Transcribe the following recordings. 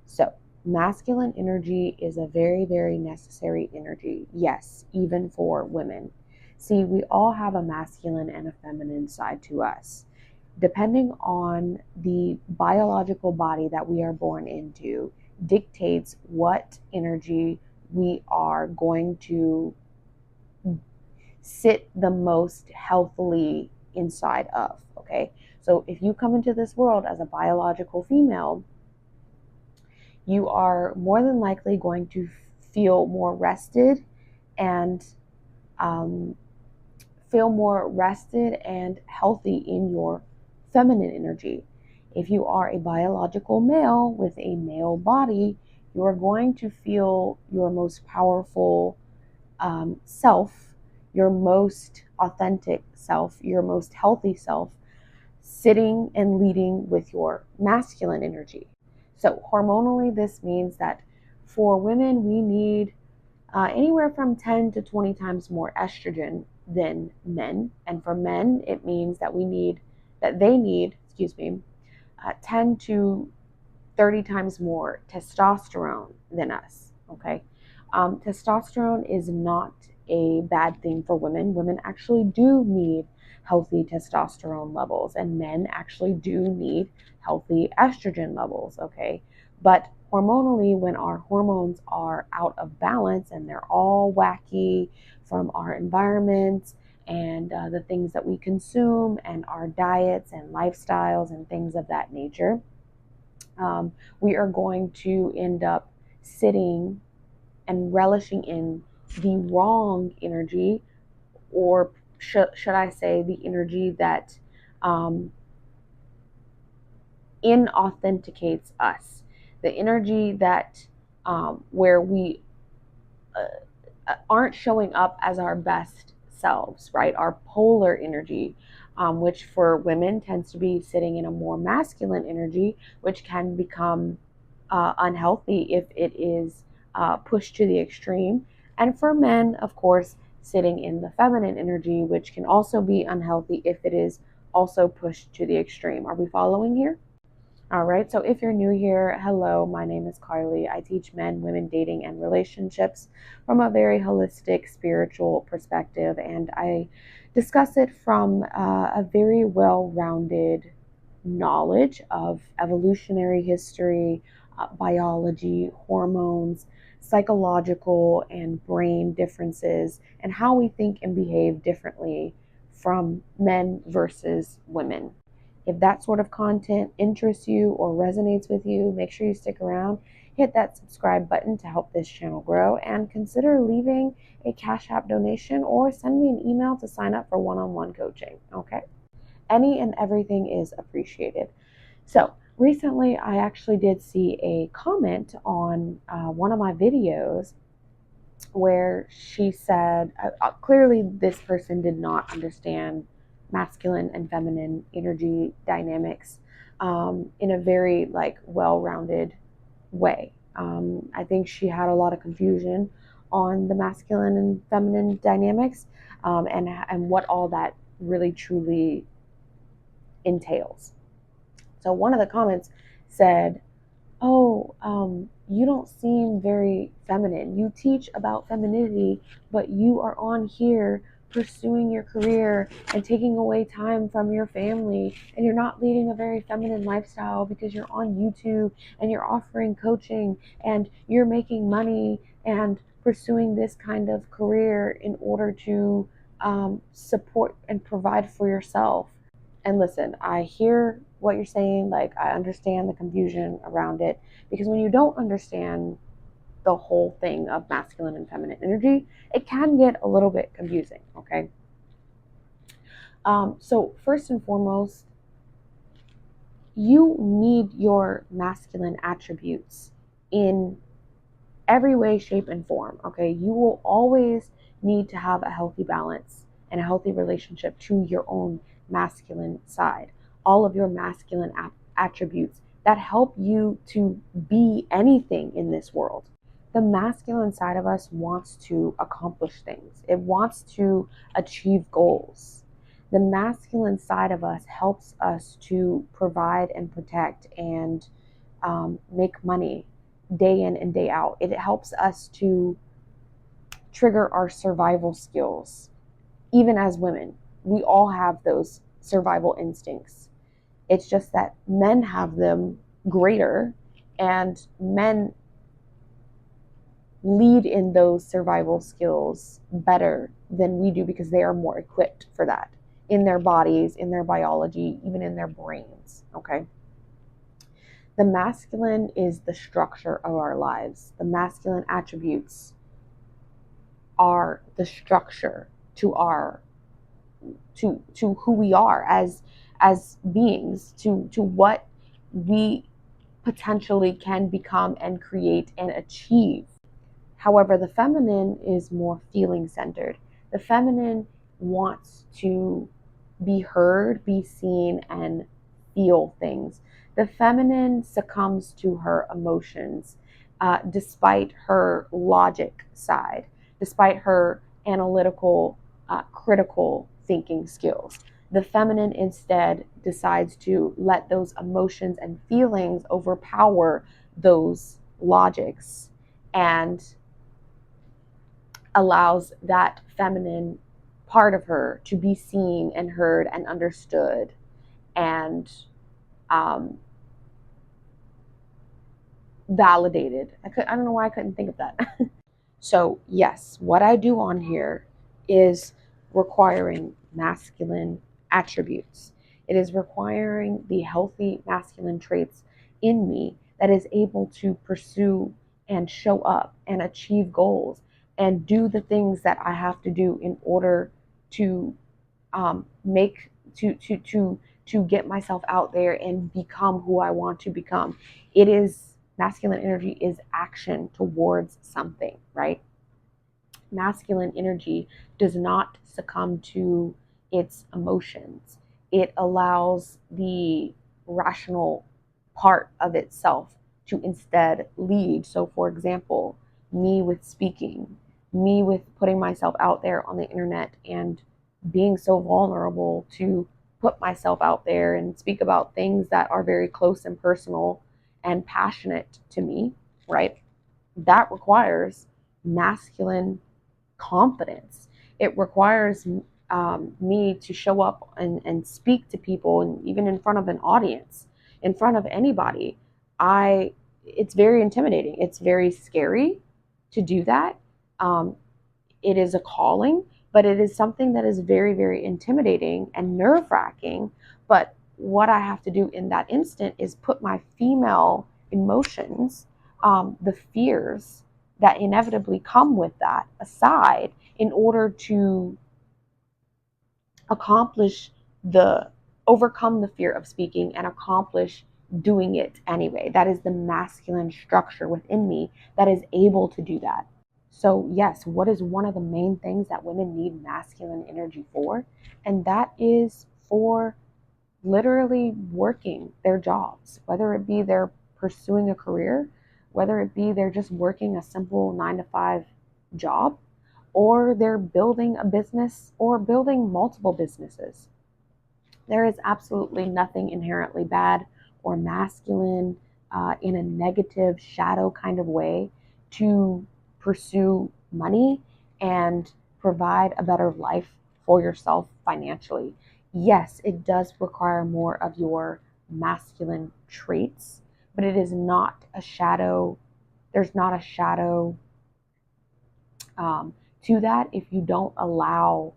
So masculine energy is a very, very necessary energy. Yes, even for women. See, we all have a masculine and a feminine side to us. Depending on the biological body that we are born into, dictates what energy we are going to sit the most healthily inside of. Okay, so if you come into this world as a biological female, you are more than likely going to feel more rested and um, healthy in your feminine energy. If you are a biological male with a male body, you are going to feel your most powerful self, your most authentic self, your most healthy self, sitting and leading with your masculine energy. So, hormonally, this means that for women, we need anywhere from 10 to 20 times more estrogen than men. And for men, it means that they need, 10 to 30 times more testosterone than us. Okay. Testosterone is not a bad thing for women. Women actually do need healthy testosterone levels, and men actually do need healthy estrogen levels. Okay. But hormonally, when our hormones are out of balance and they're all wacky from our environment and the things that we consume and our diets and lifestyles and things of that nature, we are going to end up sitting and relishing in the wrong energy, or should I say, the energy that inauthenticates us, the energy that where we aren't showing up as our best selves, right? Our polar energy, which for women tends to be sitting in a more masculine energy, which can become unhealthy if it is pushed to the extreme. And for men, of course, sitting in the feminine energy, which can also be unhealthy if it is also pushed to the extreme. Are we following here? All right, so if you're new here, hello, my name is Carly. I teach men, women, dating, and relationships from a very holistic spiritual perspective, and I discuss it from a very well rounded knowledge of evolutionary history, biology, hormones, psychological and brain differences, and how we think and behave differently from men versus women. If that sort of content interests you or resonates with you, make sure you stick around, hit that subscribe button to help this channel grow, and consider leaving a Cash App donation or send me an email to sign up for one-on-one coaching, okay? Any and everything is appreciated. So recently, I actually did see a comment on one of my videos where she said, clearly this person did not understand masculine and feminine energy dynamics in a very well-rounded way. I think she had a lot of confusion on the masculine and feminine dynamics, and what all that really truly entails. So one of the comments said, "Oh, you don't seem very feminine. You teach about femininity, but you are on here pursuing your career and taking away time from your family, and you're not leading a very feminine lifestyle because you're on YouTube and you're offering coaching and you're making money and pursuing this kind of career in order to support and provide for yourself." And listen, I hear what you're saying. Like, I understand the confusion around it, because when you don't understand the whole thing of masculine and feminine energy, it can get a little bit confusing. Okay. So first and foremost, you need your masculine attributes in every way, shape, and form. Okay. You will always need to have a healthy balance and a healthy relationship to your own masculine side. All of your masculine attributes that help you to be anything in this world. The masculine side of us wants to accomplish things, it wants to achieve goals. The masculine side of us helps us to provide and protect and make money day in and day out. It helps us to trigger our survival skills. Even as women, we all have those survival instincts. It's just that men have them greater, and men lead in those survival skills better than we do because they are more equipped for that in their bodies, in their biology, even in their brains. Okay. The masculine is the structure of our lives. The masculine attributes are the structure to our to who we are as beings, to what we potentially can become and create and achieve. However, the feminine is more feeling centered. The feminine wants to be heard, be seen, and feel things. The feminine succumbs to her emotions, despite her logic side, despite her analytical, critical thinking skills. The feminine instead decides to let those emotions and feelings overpower those logics, and allows that feminine part of her to be seen and heard and understood and um, validated. I don't know why I couldn't think of that. So yes, what I do on here is requiring masculine attributes. It is requiring the healthy masculine traits in me that is able to pursue and show up and achieve goals and do the things that I have to do in order to make to get myself out there and become who I want to become. It is masculine energy is action towards something, right? Masculine energy does not succumb to its emotions. It allows the rational part of itself to instead lead. So, for example, me with speaking, me with putting myself out there on the internet and being so vulnerable to put myself out there and speak about things that are very close and personal and passionate to me, right? That requires masculine confidence. It requires me to show up and speak to people, and even in front of an audience, in front of anybody. It's very intimidating. It's very scary to do that. It is a calling, but it is something that is very, very intimidating and nerve wracking. But what I have to do in that instant is put my female emotions, the fears that inevitably come with that aside in order to accomplish the overcome the fear of speaking and accomplish doing it anyway. That is the masculine structure within me that is able to do that. So yes, what is one of the main things that women need masculine energy for? And that is for literally working their jobs, whether it be they're pursuing a career, whether it be they're just working a simple 9 to 5 job, or they're building a business or building multiple businesses. There is absolutely nothing inherently bad or masculine in a negative shadow kind of way to pursue money and provide a better life for yourself financially. Yes, it does require more of your masculine traits, but it is not a shadow. There's not a shadow to that if you don't allow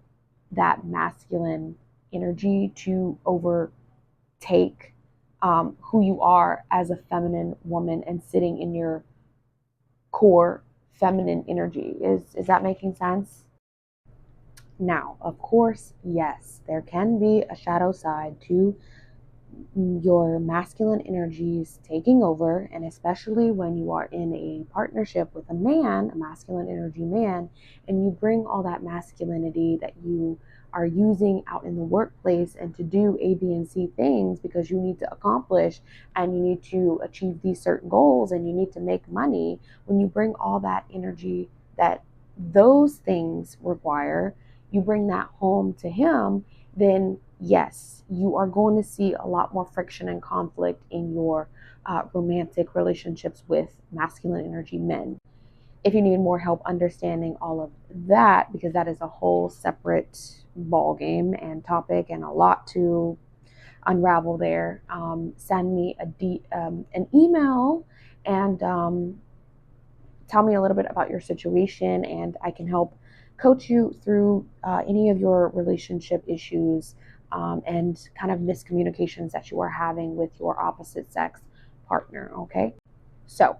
that masculine energy to overtake who you are as a feminine woman and sitting in your core feminine energy. Is that making sense? Now, of course, yes, there can be a shadow side to your masculine energies taking over, and especially when you are in a partnership with a man, a masculine energy man, and you bring all that masculinity that you are using out in the workplace and to do A, B, and C things because you need to accomplish and you need to achieve these certain goals and you need to make money. When you bring all that energy that those things require, you bring that home to him, then yes, you are going to see a lot more friction and conflict in your romantic relationships with masculine energy men. If you need more help understanding all of that, because that is a whole separate ball game and topic and a lot to unravel there, send me an email and tell me a little bit about your situation, and I can help coach you through any of your relationship issues and kind of miscommunications that you are having with your opposite sex partner. Okay. So,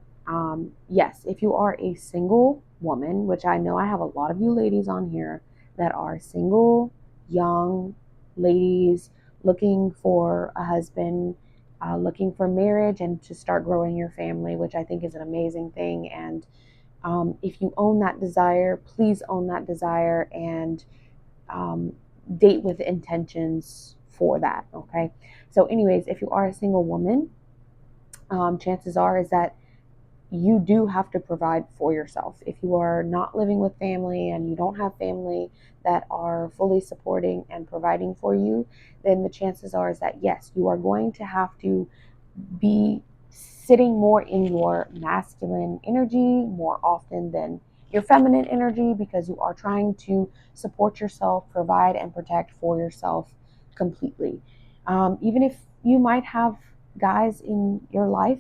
yes, if you are a single woman, which I know I have a lot of you ladies on here that are single, young ladies looking for a husband, looking for marriage and to start growing your family, which I think is an amazing thing. And if you own that desire, please own that desire and um, date with intentions for that. Okay. So, anyways, if you are a single woman, chances are is that you do have to provide for yourself. If you are not living with family and you don't have family that are fully supporting and providing for you, then the chances are is that yes, you are going to have to be sitting more in your masculine energy more often than your feminine energy, because you are trying to support yourself, provide and protect for yourself completely. Even if you might have guys in your life,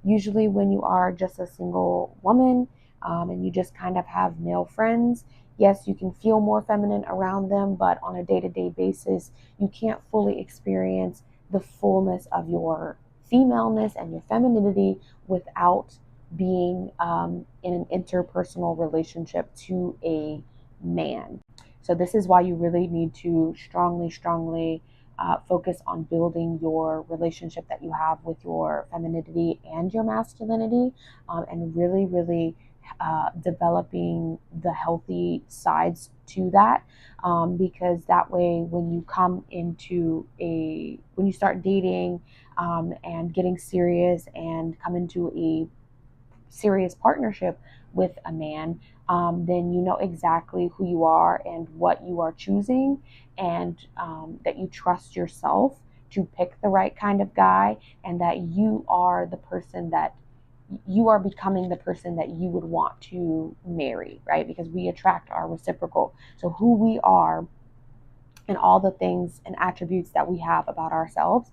usually when you are just a single woman and you just kind of have male friends, yes, you can feel more feminine around them, but on a day-to-day basis, you can't fully experience the fullness of your femaleness and your femininity without being in an interpersonal relationship to a man. So this is why you really need to strongly focus on building your relationship that you have with your femininity and your masculinity, and really developing the healthy sides to that, because that way when you start dating and getting serious and come into a serious partnership with a man, then you know exactly who you are and what you are choosing, and that you trust yourself to pick the right kind of guy, and that you are becoming the person that you would want to marry, right? Because we attract our reciprocal. So who we are and all the things and attributes that we have about ourselves,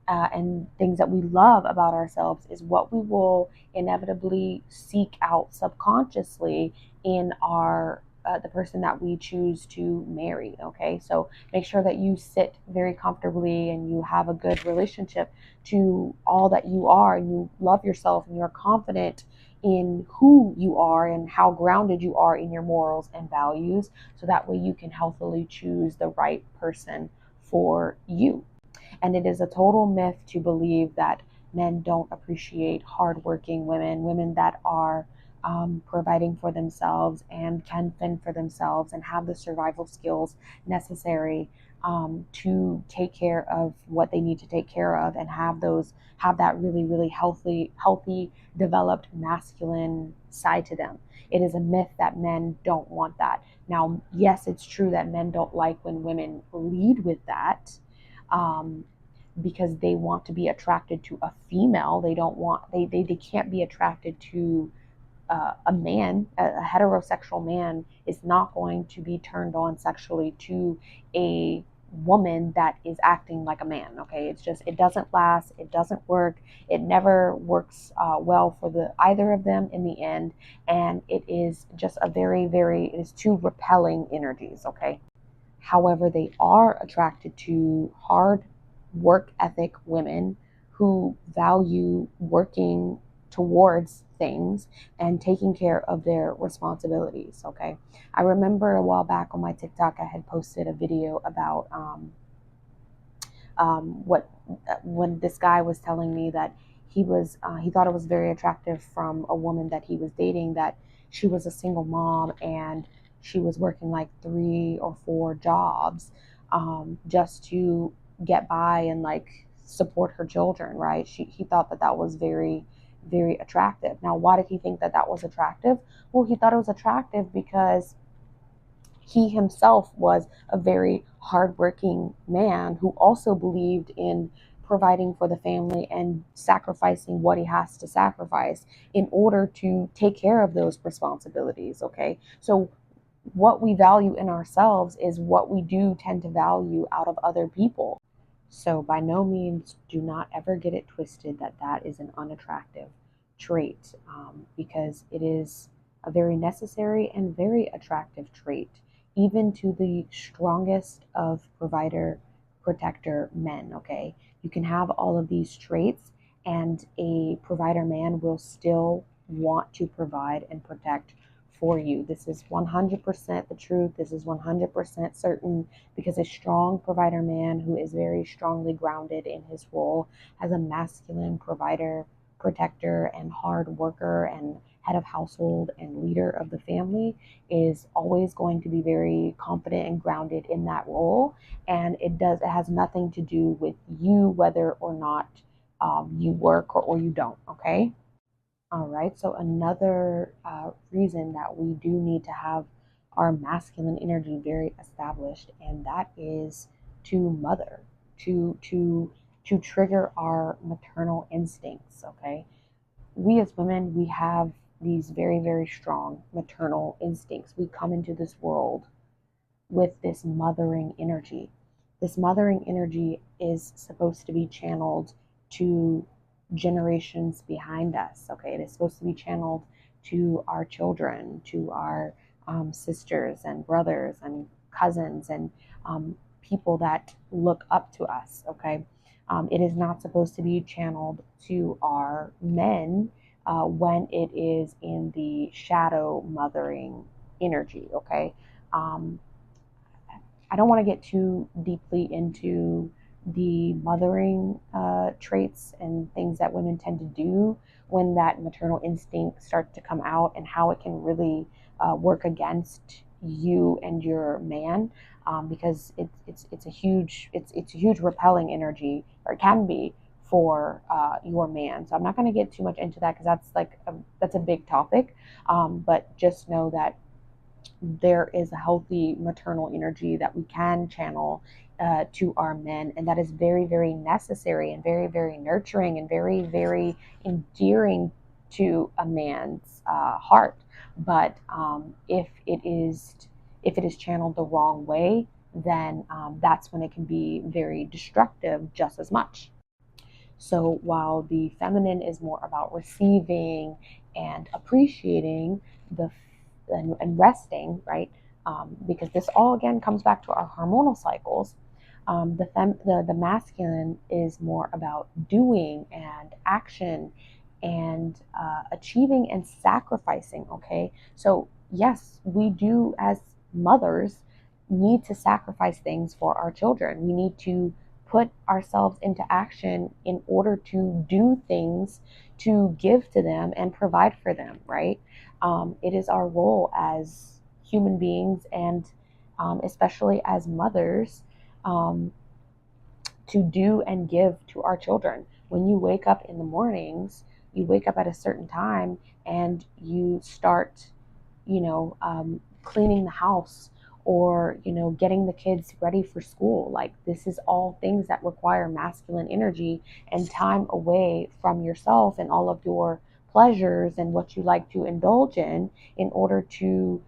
and things that we love about ourselves, is what we will inevitably seek out subconsciously in our the person that we choose to marry. Okay, so make sure that you sit very comfortably and you have a good relationship to all that you are, and you love yourself and you're confident in who you are and how grounded you are in your morals and values, so that way you can healthily choose the right person for you. And it is a total myth to believe that men don't appreciate hardworking women, women that are providing for themselves and can fend for themselves and have the survival skills necessary to take care of what they need to take care of, and have that really healthy developed masculine side to them. It is a myth that men don't want that. Now, yes, it's true that men don't like when women lead with that, um, because they want to be attracted to a female. They don't want they can't be attracted to a man. A heterosexual man is not going to be turned on sexually to a woman that is acting like a man. Okay, it doesn't last, it doesn't work, it never works well for the either of them in the end, and it is just it is two repelling energies. Okay, however, they are attracted to hard work ethic women who value working towards things and taking care of their responsibilities. Okay. I remember a while back on my TikTok, I had posted a video about what when this guy was telling me that he thought it was very attractive from a woman that he was dating, that she was a single mom and she was working like 3 or 4 jobs just to get by and like support her children, right? He thought that that was very attractive. Now, why did he think that that was attractive? Well, he thought it was attractive because he himself was a very hardworking man who also believed in providing for the family and sacrificing what he has to sacrifice in order to take care of those responsibilities. Okay, so what we value in ourselves is what we do tend to value out of other people. So, by no means do not ever get it twisted that that is an unattractive trait, because it is a very necessary and very attractive trait, even to the strongest of provider protector men. Okay, you can have all of these traits, and a provider man will still want to provide and protect for you. This is 100% the truth. This is 100% certain, because a strong provider man who is very strongly grounded in his role as a masculine provider, protector, and hard worker, and head of household and leader of the family is always going to be very confident and grounded in that role. And it has nothing to do with you, whether or not you work or you don't. Okay. All right, so another reason that we do need to have our masculine energy very established, and that is to mother, to trigger our maternal instincts. Okay, we as women, we have these very, very strong maternal instincts. We come into this world with this mothering energy. This mothering energy is supposed to be channeled to generations behind us. Okay, it is supposed to be channeled to our children, to our sisters and brothers and cousins, and people that look up to us. Okay, it is not supposed to be channeled to our men when it is in the shadow mothering energy. Okay. Um, I don't want to get too deeply into the mothering traits and things that women tend to do when that maternal instinct starts to come out, and how it can really work against you and your man, because it's a huge repelling energy, or it can be, for your man. So I'm not going to get too much into that, because that's a big topic, but just know that there is a healthy maternal energy that we can channel to our men, and that is very, very necessary and very, very nurturing and very, very endearing to a man's heart. But if it is channeled the wrong way, then that's when it can be very destructive just as much. So while the feminine is more about receiving and appreciating the and resting, right? Because this all again comes back to our hormonal cycles. The masculine is more about doing and action and achieving and sacrificing. Okay, so yes, we do as mothers need to sacrifice things for our children. We need to put ourselves into action in order to do things to give to them and provide for them, right? It is our role as human beings, and especially as mothers, um, to do and give to our children. When you wake up in the mornings, you wake up at a certain time and you start, cleaning the house, or getting the kids ready for school. Like, this is all things that require masculine energy and time away from yourself and all of your pleasures and what you like to indulge in order to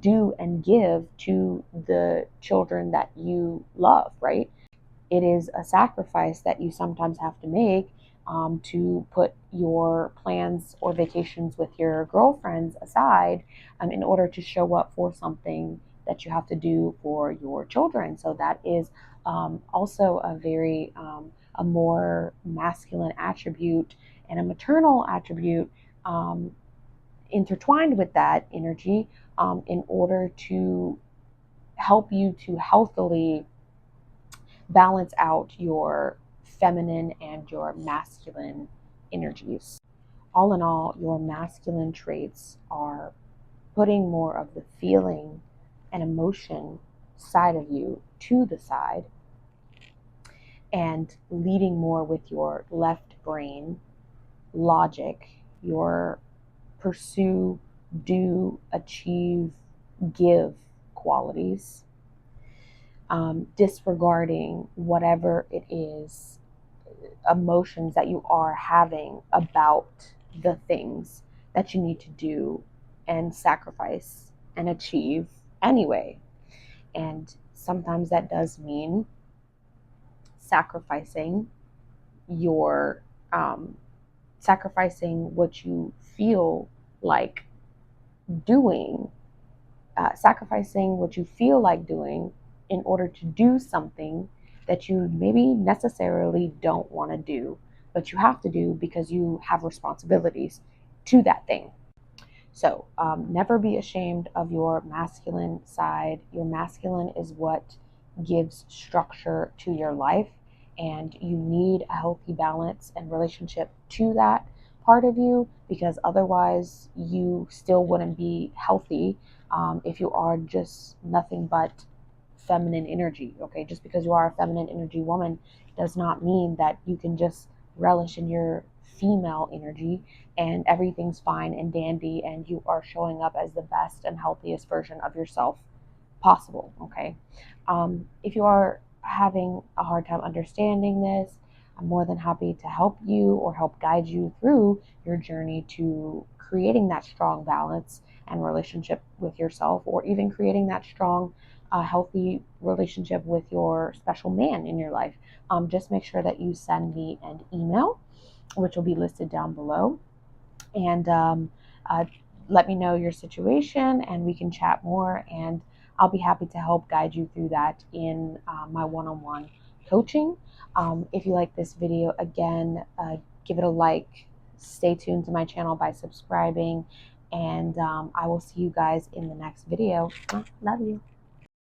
do and give to the children that you love, right? It is a sacrifice that you sometimes have to make, to put your plans or vacations with your girlfriends aside, in order to show up for something that you have to do for your children. So that is also a very a more masculine attribute and a maternal attribute, intertwined with that energy, in order to help you to healthily balance out your feminine and your masculine energies. All in all, your masculine traits are putting more of the feeling and emotion side of you to the side, and leading more with your left brain logic, your pursue, do, achieve, give qualities, disregarding whatever it is emotions that you are having about the things that you need to do and sacrifice and achieve anyway. And sometimes that does mean sacrificing your sacrificing what you feel like doing, sacrificing what you feel like doing in order to do something that you maybe necessarily don't want to do, but you have to do because you have responsibilities to that thing. So never be ashamed of your masculine side. Your masculine is what gives structure to your life, and you need a healthy balance and relationship to that part of you, because otherwise you still wouldn't be healthy if you are just nothing but feminine energy. Okay, just because you are a feminine energy woman does not mean that you can just relish in your female energy and everything's fine and dandy and you are showing up as the best and healthiest version of yourself possible. Okay, if you are having a hard time understanding this, I'm more than happy to help you or help guide you through your journey to creating that strong balance and relationship with yourself, or even creating that strong healthy relationship with your special man in your life. Just make sure that you send me an email, which will be listed down below, and uh, let me know your situation and we can chat more, and I'll be happy to help guide you through that in my one-on-one coaching. If you like this video, again, give it a like, stay tuned to my channel by subscribing, and I will see you guys in the next video. Love you.